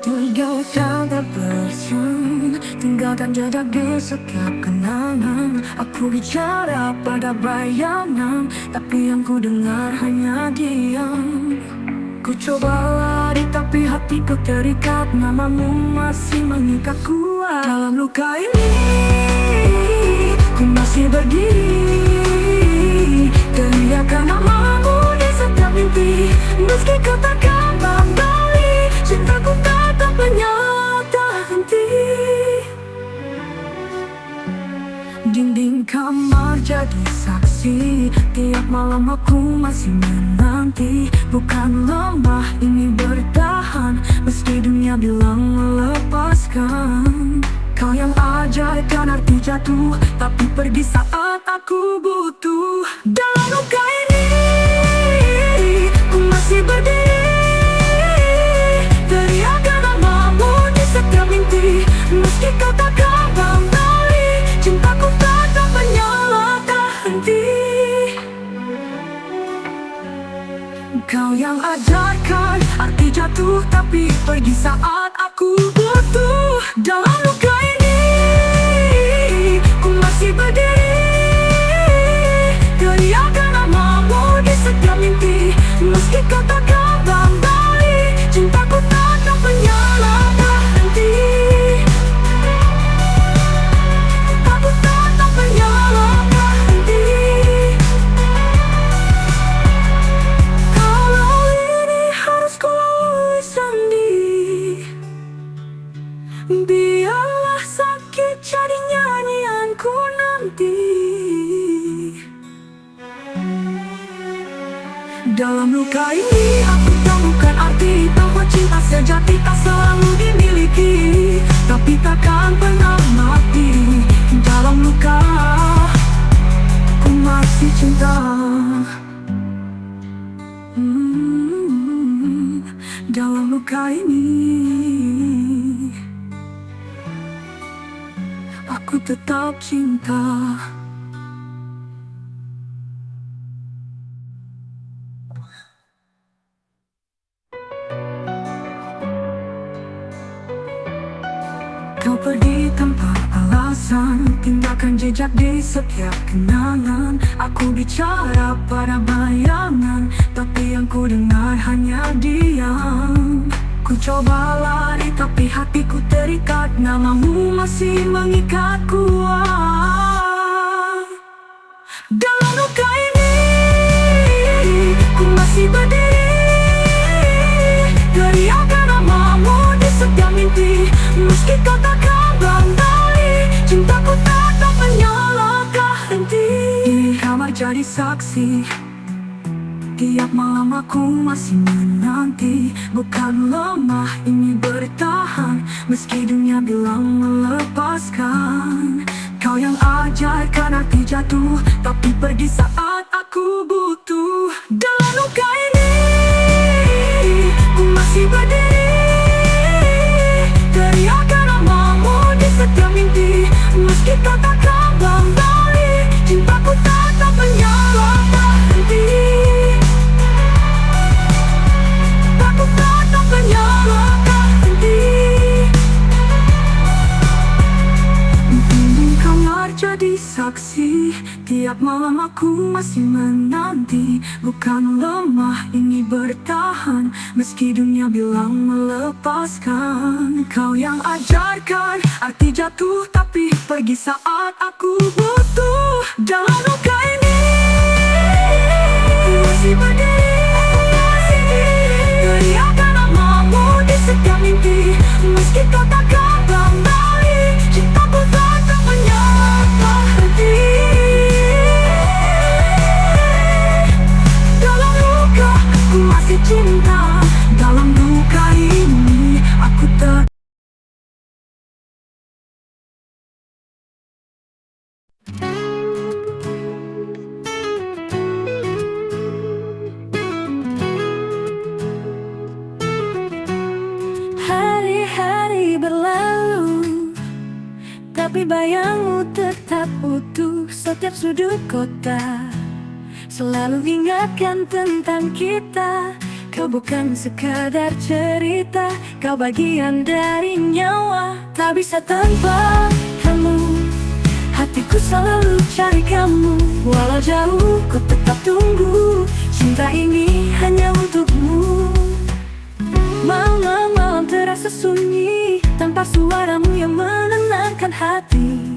Tinggalkan tak bersan, tinggalkan jejak di setiap kenangan. Aku bicara pada bayangan, tapi yang ku dengar hanya diam. Ku coba lari tapi hatiku terikat, namamu masih mengikat kuat. Dalam luka ini, ku masih berdiri, teriakan namamu di setiap mimpi. Meski kau takkan kembali, cintaku tetap menyala tak henti. Dinding kamar jadi saksi, tiap malam aku masih menanti. Bukan lemah, ini bertahan, meski dunia bilang melepaskan. Kau yang ajaib kan arti jatuh, tapi pergi saat aku butuh. Dalam luka ini, ku masih berdiri, teriakan namamu di setiap mimpi. Meski kau takkan kembali, cintaku tetap menyala tak henti. Kau yang ajarkan arti jatuh, tapi pergi saat aku butuh. Dalam luka ini, ku masih berdiri, teriakan namamu di setiap mimpi. Meski kau takkan kembali, cintaku tetap menyala tak henti. Aku tetap menyala tak henti. Kalau ini harus ku lalui sendiri, biarlah sakit jadi nyanyianku nanti. Dalam luka ini aku temukan arti bahwa cinta sejati tak selalu dimiliki, tapi takkan pernah mati. Dalam luka, ku masih cinta. Dalam luka ini, aku tetap cinta. Kau pergi tanpa alasan, tinggalkan jejak di setiap kenangan. Aku bicara pada bayangan, tapi yang ku dengar hanya diam. Ku coba lari tapi hatiku terikat, namamu masih mengikat kuat. Dalam luka ini, ku masih berdiri, teriakan namamu di setiap mimpi. Meski kau takkan kembali, cintaku tetap menyala tak henti. Di kamar jadi saksi, tiap malam aku masih menanti. Bukan lemah, ini bertahan, meski dunia bilang melepaskan. Kau yang ajarkan arti jatuh, tapi pergi saat aku butuh. Dalam luka ini, ku masih berdiri, teriakan namamu di setiap mimpi. Meski kau takkan kembali, cintaku tetap menyala tak henti. Aku tetap menyala tak henti. Dinding kamar jadi saksi, tiap malam aku masih menanti. Bukan lemah, ini bertahan, meski dunia bilang melepaskan. Kau yang ajarkan arti jatuh, tapi pergi saat aku butuh. Dalam luka ini, ku masih berdiri, teriakan namamu di setiap mimpi. Meski kau takkan kembali, cintaku tetap menyala tak henti. Dalam luka, ku masih cinta. Dalam luka ini, aku tak. Hari-hari berlalu, tapi bayangmu tetap utuh. Setiap sudut kota selalu ingatkan tentang kita. Kau bukan sekadar cerita, kau bagian dari nyawa. Tak bisa tanpa kamu, hatiku selalu cari kamu. Walau jauh, ku tetap tunggu. Cinta ini hanya untukmu. Malam-malam terasa sunyi, tanpa suaramu yang menenangkan hati.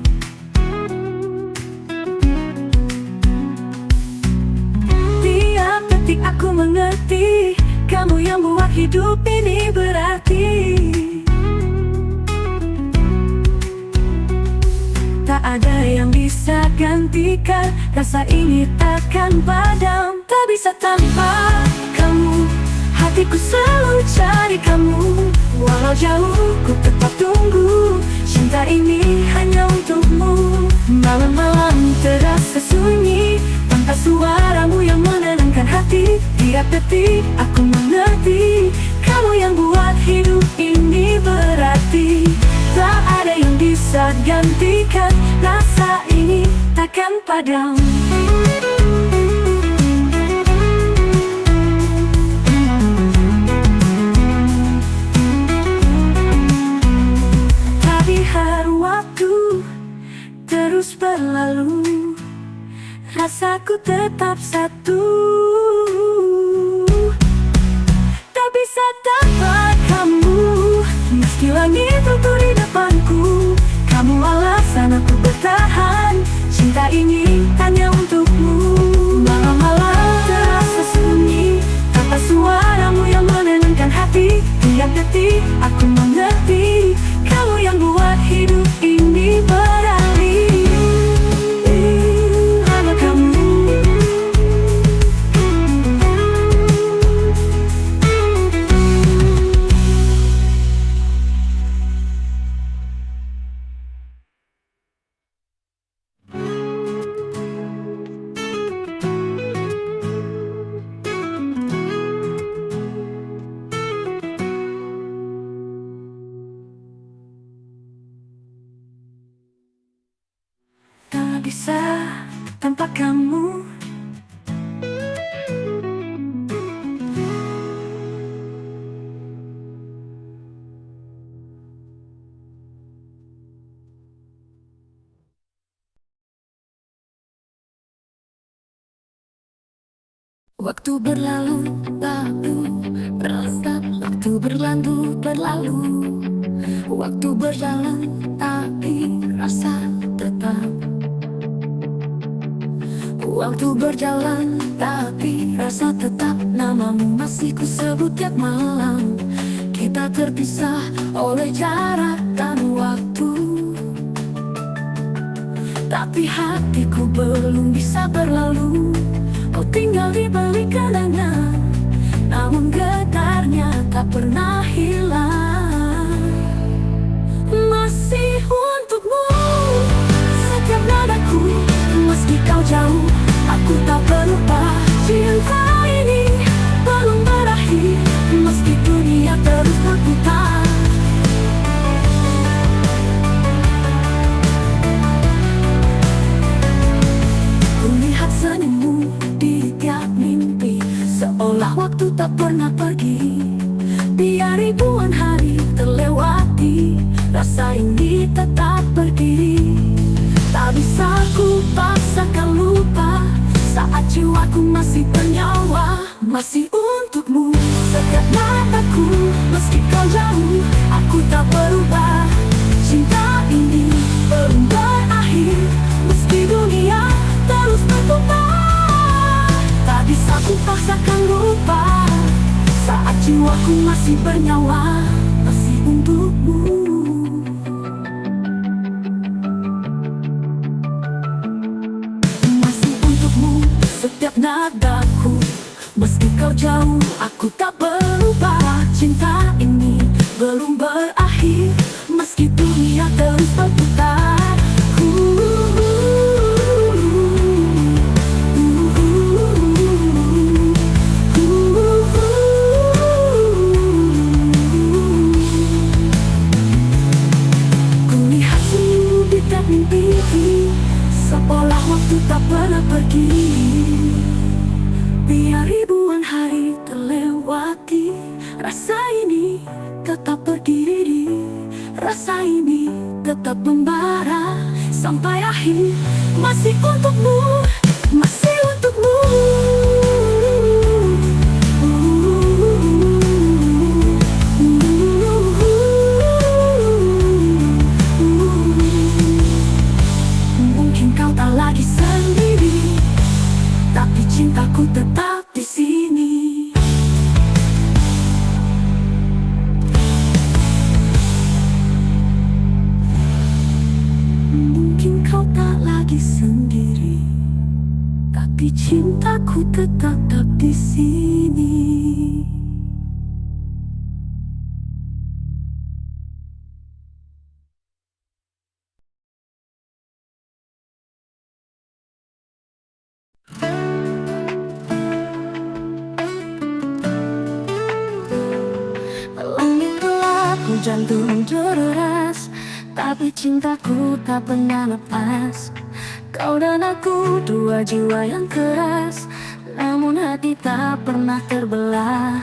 Tiap detik aku mengerti, kamu yang buat hidup ini berarti. Tak ada yang bisa gantikan, rasa ini takkan padam. Tak bisa tanpa kamu, hatiku selalu cari kamu. Walau jauh, ku tetap tunggu. Cinta ini hanya untukmu. Malam-malam terasa sunyi, tanpa suaramu yang menenangkan hati. Tiap detik aku mengerti, kamu yang buat hidup ini berarti. Tak ada yang bisa gantikan, rasa ini takkan padam. Waktu terus berlalu, rasaku tetap satu. Tak bisa tanpa kamu, meski langit runtuh di depanku. Kamu alasan aku bertahan, cinta ini hanya untukmu. Malam-malam terasa sunyi, tanpa suaramu yang menenangkan hati. Tiap detik aku mengerti, kamu yang buat hidup ini berarti. Hanya kamu. Bisa tanpa kamu. Waktu berlalu, rasa waktu berlalu. Waktu berjalan, tapi rasa tetap. Waktu berjalan, tapi rasa tetap. Namamu masih ku sebut tiap malam. Kita terpisah oleh jarak dan waktu, tapi hatiku belum bisa berlalu. Kau tinggal di balik kenangan, namun getarnya tak pernah hilang. Masih untukmu setiap nadaku, meski kau jauh, aku tak berubah. Cinta ini belum berakhir, meski dunia terus berputar. Kulihat senyummu di tiap mimpi, seolah waktu tak pernah pergi. Biar ribuan hari terlewati, rasa ini tetap berdiri. Tak bisa ku paksakan lupa, saat jiwaku masih bernyawa. Masih untukmu setiap nadaku, meski kau jauh, aku tak berubah. Cinta ini belum berakhir, meski dunia terus berputar. Tak bisa ku paksakan lupa, saat jiwaku masih bernyawa. Masih untukmu. Setiap nadaku, meski kau jauh, aku tak berubah. Cinta ini belum berakhir, meski dunia terus berputar. Kulihat senyum di tiap mimpi, seolah waktu tak pernah pergi. Biar ribuan hari terlewati, rasa ini tetap berdiri. Rasa ini tetap membara sampai akhir. Masih untukmu, masih untukmu. Mungkin kau tak lagi sendiri, tapi cintaku tetap di sini. Mungkin kau tak lagi sendiri, tapi cintaku tetap di sini. Langit gelap, hujan turun deras, tapi cintaku tak pernah lepas. Kau dan aku dua jiwa yang keras, namun hati tak pernah terbelah.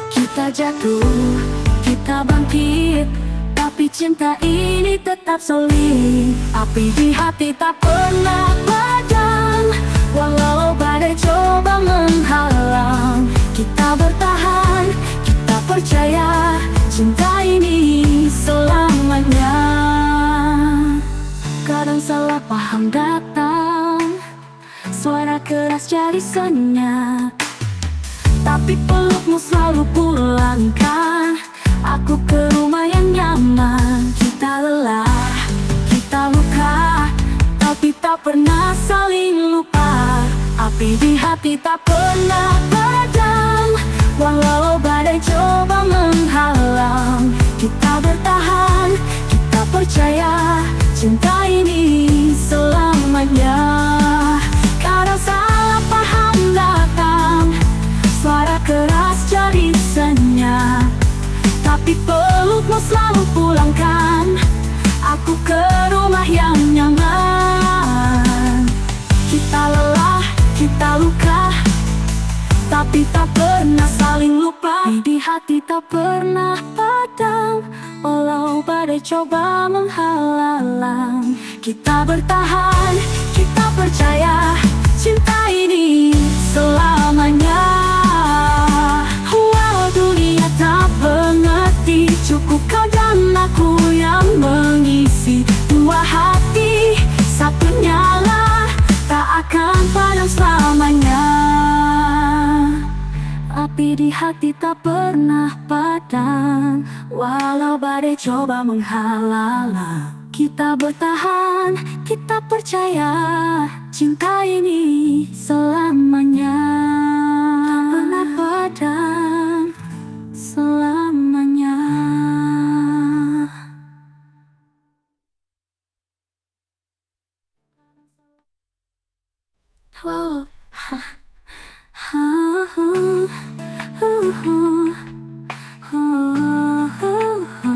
Kita jatuh, kita bangkit, tapi cinta ini tetap solid. Api di hati tak pernah padam, walau badai coba menghalang. Kita bertahan, kita percaya cinta ini selamanya. Kadang salah paham datang, suara keras jadi senyap, tapi pelukmu selalu pulangkan aku ke rumah yang nyaman. Kita lelah, kita luka, tapi tak pernah saling lupa. Api di hati tak pernah padam, walau badai coba menghalang. Kita bertahan, kita percaya cinta ini selamanya. Kadang salah paham datang, suara keras jadi senyap, tapi pelukmu selalu pulangkan aku ke rumah yang nyaman. Kita lelah, kita luka, tapi tak pernah saling lupa. Di hati tak pernah padam, walau badai coba menghalang. Kita bertahan, kita percaya cinta ini selamanya. Walau dunia tak mengerti, cukup kau dan aku yang mengisi. Dua hati, satu nyala, tak akan padam selamanya. Api di hati tak pernah padam, walau badai coba menghalang. Kita bertahan, kita percaya cinta ini selamanya. Tak pernah padam selamanya. Oh, ha, ha, ha, ha, ha, ha, ha.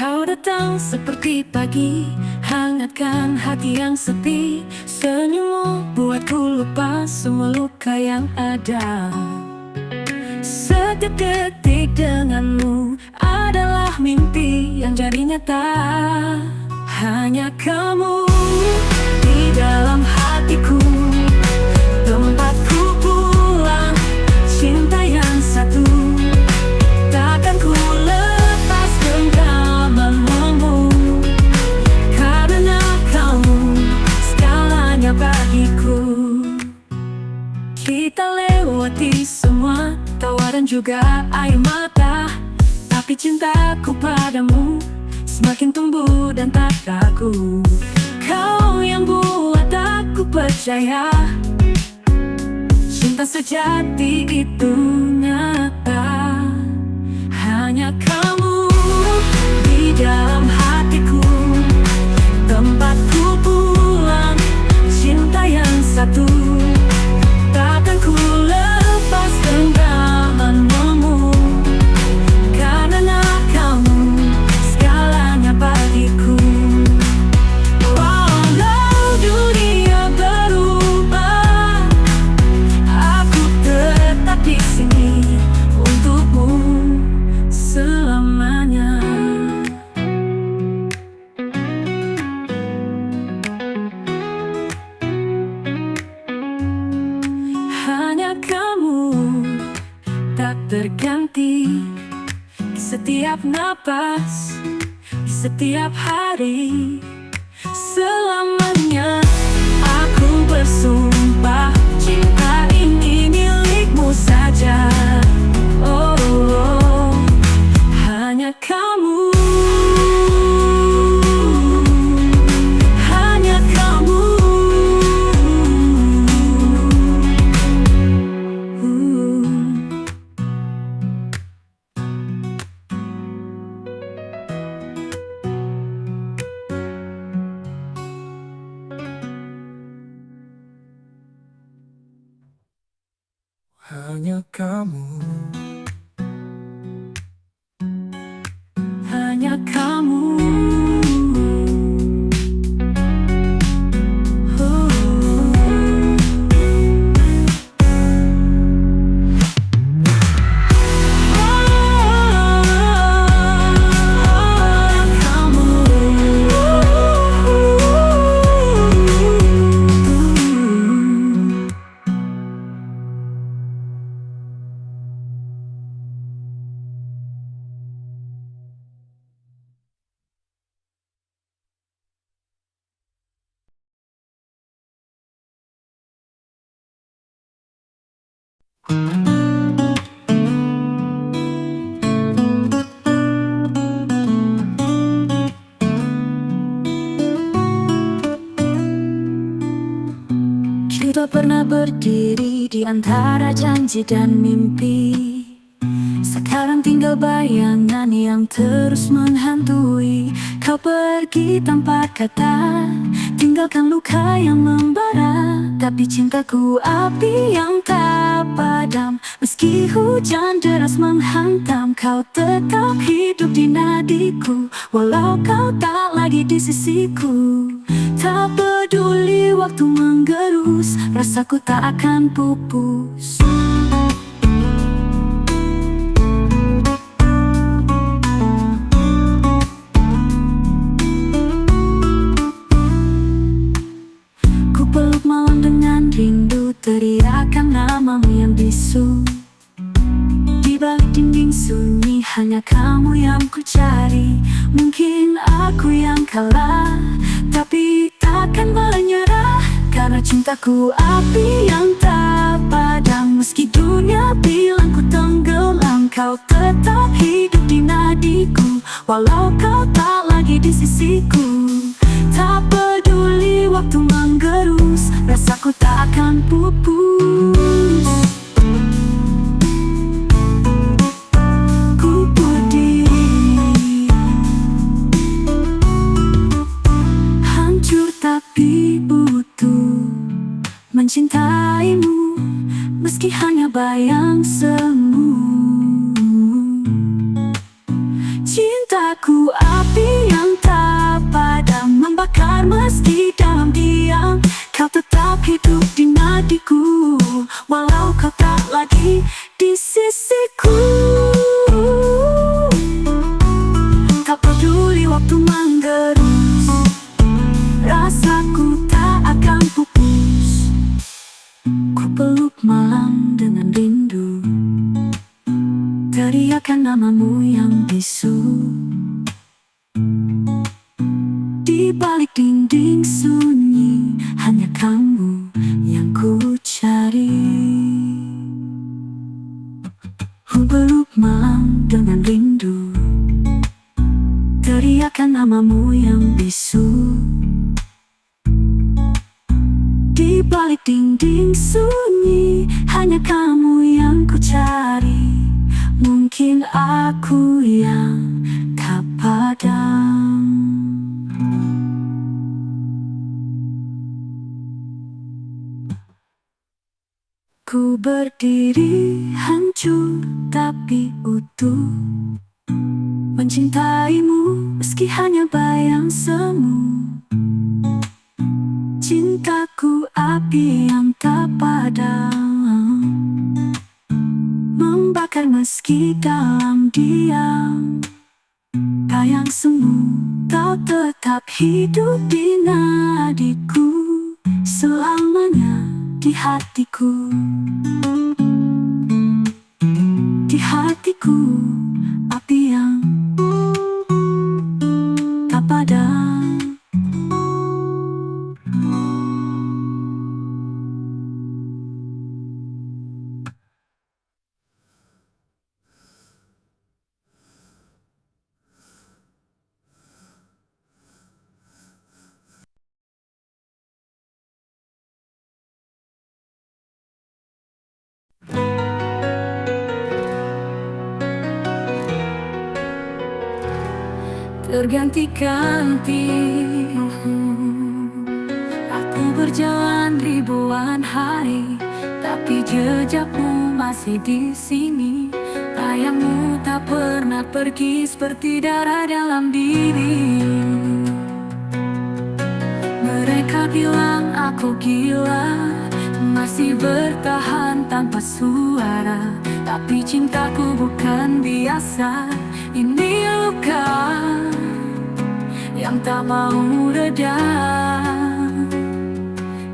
Kau datang seperti pagi, hangatkan hati yang sepi. Senyummu buatku lupa semua luka yang ada. Setiap detik denganmu adalah mimpi yang jadi nyata. Hanya kamu di dalam hatiku, tempatku pulang, cinta yang satu. Takkan ku lepas genggamanmu, karena kamu segalanya bagiku. Kita lewati semua tawa dan juga air mata, tapi cintaku padamu semakin tumbuh dan tak ragu. Kau yang buat aku percaya cinta sejati itu nyata. hanya kamu di dalam hatiku, tempatku pulang, cinta yang satu. Takkan ku lepas genggamanmu, karena kamu segalanya bagiku. Walau dunia berubah, aku tetap di sini untukmu selamanya. Hanya kamu tak terganti, di setiap napas, di setiap hari, selamanya. Aku bersumpah, cinta ini milikmu saja. Oh, oh, hanya kamu, hanya kamu. Hanya kamu, hanya kamu. Kita pernah berdiri di antara janji dan mimpi. Sekarang tinggal bayangan yang terus menghantui. Kau pergi tanpa kata, tinggalkan luka yang membara. Tapi cintaku api yang tak padam. Meski hujan deras menghantam, kau tetap hidup di nadiku. Walau kau tak lagi di sisiku, tak peduli waktu menggerus, rasaku tak akan pupus. Ku peluk malam dengan rindu, teriakan namamu yang bisu. Di balik dinding sunyi, hanya kamu yang ku cari. Mungkin aku yang kalah, tapi takkan menyerah, karena cintaku api yang tak padam. Meski dunia bilang ku tenggelam, kau tetap hidup di nadiku. Walau kau tak lagi di sisiku, tak peduli waktu menggerus, rasaku tak akan pupus. Ku berdiri, hancur tapi butuh, mencintaimu meski hanya bayang semu. Cintaku api yang tak padam, membakar meski dalam diam. Kau tetap hidup di nadiku, walau kau tak lagi di sisiku. Tak peduli waktu menggerus, rasaku tak akan pupus. Ku peluk malam dengan rindu, teriakan namamu yang bisu. Di balik dinding sunyi, hanya kamu yang ku cari. Ku peluk malam dengan rindu, teriakan namamu yang bisu. Di balik dinding sunyi, hanya kamu yang ku cari. Mungkin aku yang tak padam. Ku berdiri hancur tapi utuh, mencintaimu meski hanya bayang semu. Cintaku api yang tak padam, membakar meski dalam diam. Bayang semu, kau tetap hidup di nadiku, selamanya di hatiku. Di hatiku, api yang tak padam. Terganti-ganti, aku berjalan ribuan hari, tapi jejakmu masih di sini. Bayangmu tak pernah pergi seperti darah dalam diri. Mereka bilang aku gila, masih bertahan tanpa suara. Tapi cintaku bukan biasa, ini luka yang tak mau reda.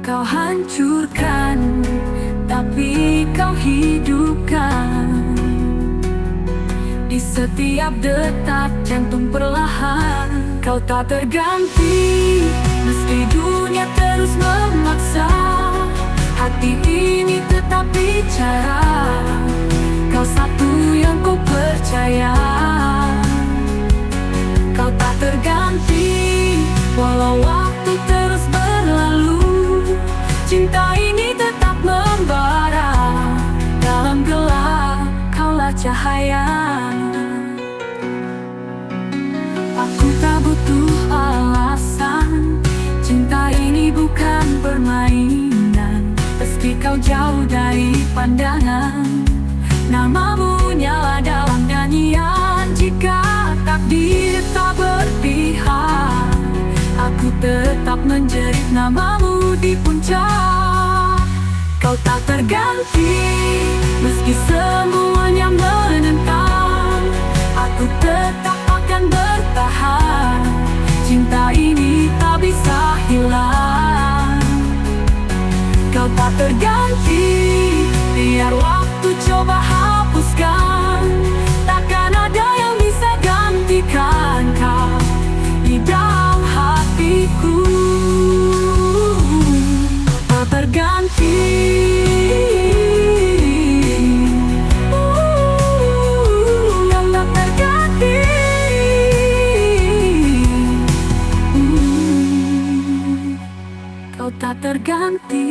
Kau hancurkan, tapi kau hidupkan. Di setiap detak jantung perlahan, kau tak terganti. Meski dunia terus memaksa, hati ini tetap bicara. Kau satu yang ku percaya. Kau tak terganti, walau waktu terus berlalu. Cinta ini tetap membara. Dalam gelap, kaulah cahaya. Aku tak butuh alasan, cinta ini bukan permainan. Meski kau jauh dari pandangan, namamu nyala dalam nyanyian. Jika takdir tak berpihak, aku tetap menjerit namamu di puncak. Kau tak terganti, meski semuanya menentang. Aku tetap akan bertahan, cinta ini tak bisa hilang. Kau tak terganti, biar waktu coba hapuskan. Takkan ada yang bisa gantikan kau di dalam hatiku. Tak terganti, yang tak terganti. Kau tak terganti.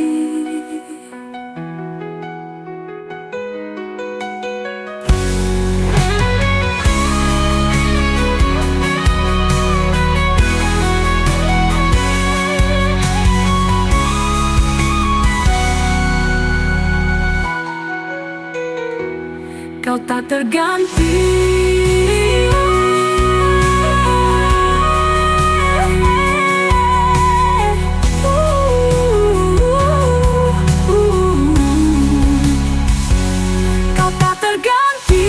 Kau tak terganti. Kau tak terganti.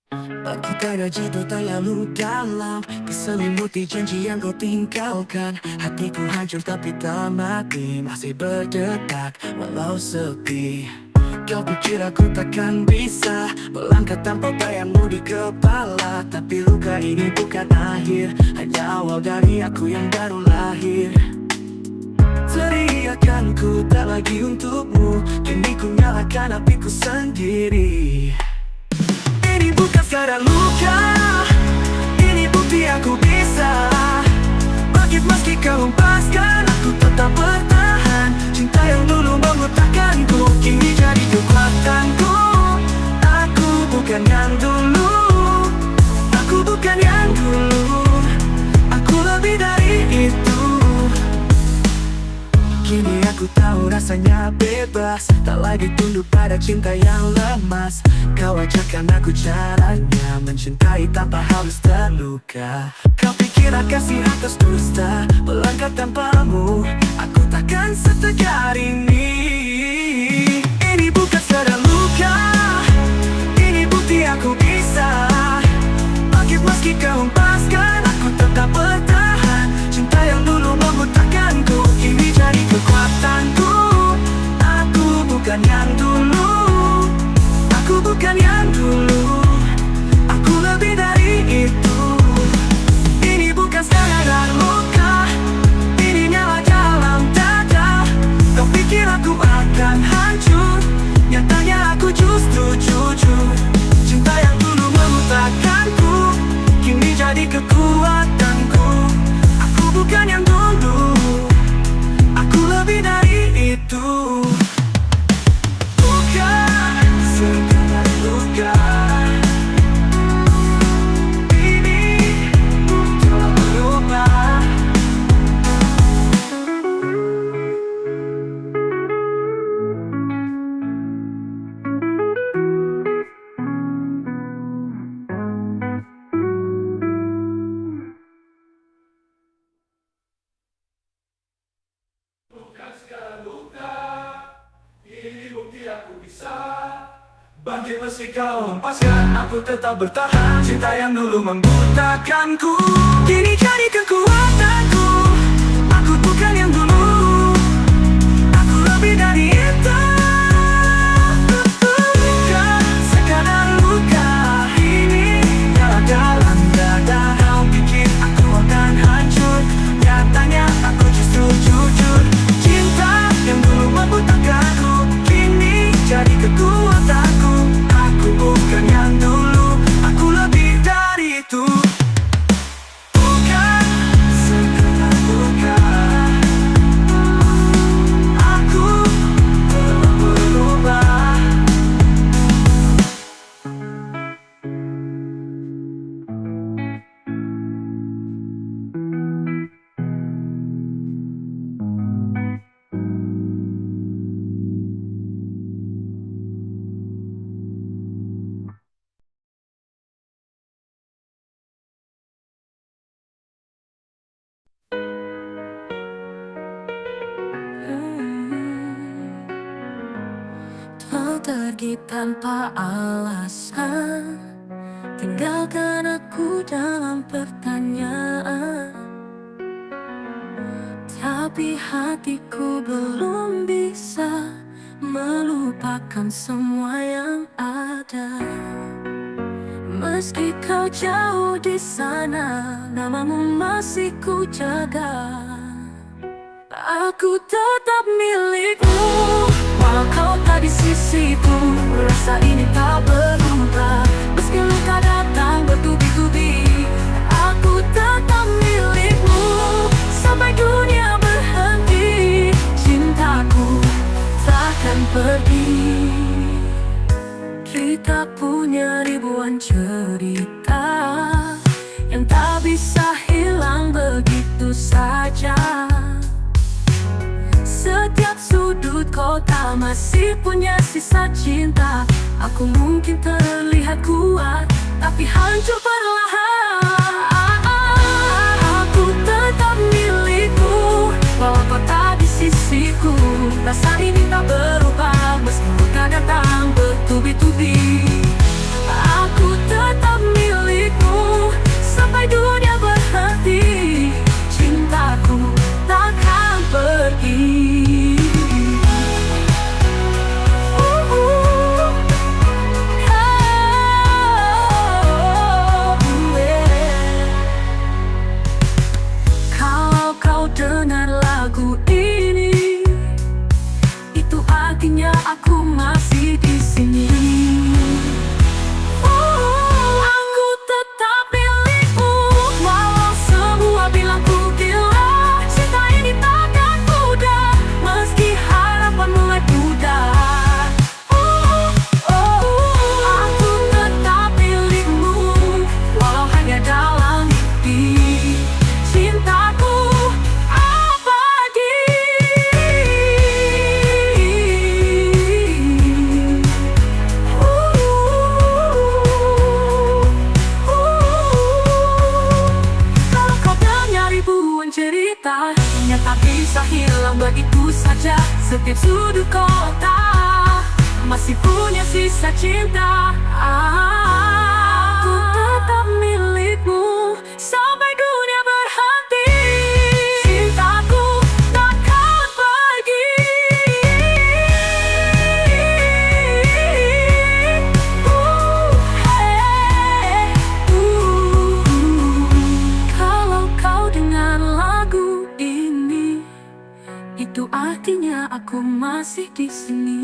Aku tak ada jatuh terlalu dalam, diselimuti janji yang kau tinggalkan. Hatiku hancur tapi tak mati, masih berdetak walau sepi. Kau pikir aku takkan bisa melangkah tanpa bayangmu di kepala. Tapi luka ini bukan akhir, hanya awal dari aku yang baru lahir. Teriakan ku tak lagi untukmu, kini ku nyalakan apiku sendiri. Ini bukan sekadar luka, ini bukti aku bisa. Bangkit meski kau hempaskan, aku tetap bertahan. Cinta yang dulu mengutahkanku, kini jadi kekuatanku. Aku bukan yang dulu, aku bukan yang dulu, aku lebih dari itu. Kini aku tahu rasanya bebas, tak lagi tunduk pada cinta yang lemas. Kau ajarkan aku caranya mencintai tanpa harus terluka. Kau pikir kasih atas dusta, melangkah tanpamu aku takkan setegar ini. Ini bukan sekadar luka, ini bukti aku bisa. Bangkit meski kau hempaskan, aku tetap bertahan. Cinta yang dulu membutakanku, kini jadi kekuatanku. Aku bukan yang dulu, aku bukan yang dulu, aku lebih dari itu. Ini bukan sekadar luka, ini nyala dalam dada. Kau pikir aku akan hancur, nyatanya aku justru jujur. Cinta yang dulu membutakanku, kini jadi kekuatanku. Aku bukan yang dulu, aku lebih dari itu. Bukan sekadar luka, ini ku telah berubah. Bukan sekadar luka, ini bukti aku bisa. Bangkit meski kau hempaskan, aku tetap bertahan. Cinta yang dulu membutakanku, kini jadi kekuatanku. Aku bukan yang dulu, aku lebih dari itu. Bukan sekadar luka, ini nyala dalam dada. Kau pikir aku akan hancur, nyatanya aku justru jujur. Cinta yang dulu membutakanku, kini jadi kekuatanku. Aku bukan yang dulu, aku lebih dari itu. Bukan sekadar luka, aku telah berubah. Kau pergi tanpa alasan, tinggalkan aku dalam pertanyaan. Tapi hatiku belum bisa melupakan semua yang ada. Meski kau jauh di sana, namamu masih ku jaga. Aku tetap milikmu, walau kau tak di sisiku. Rasa ini tak berubah, meski luka datang bertubi-tubi. Aku tetap milikmu, sampai dunia berhenti. Cintaku takkan pergi. Kita punya ribuan cerita yang tak bisa hilang begitu saja. Setiap sudut kota masih punya sisa cinta. Aku mungkin terlihat kuat, tapi hancur perlahan. Aku tetap milikmu, walau kau tak di sisiku. Rasa ini tak berubah, meski luka datang bertubi-tubi. Aku tetap Setiap sudut kota masih punya sisa cinta. Aku tetap milikmu sampai dunia berhenti. Cintaku takkan pergi. Kalau kau dengar lagu ini, itu artinya aku masih di sini.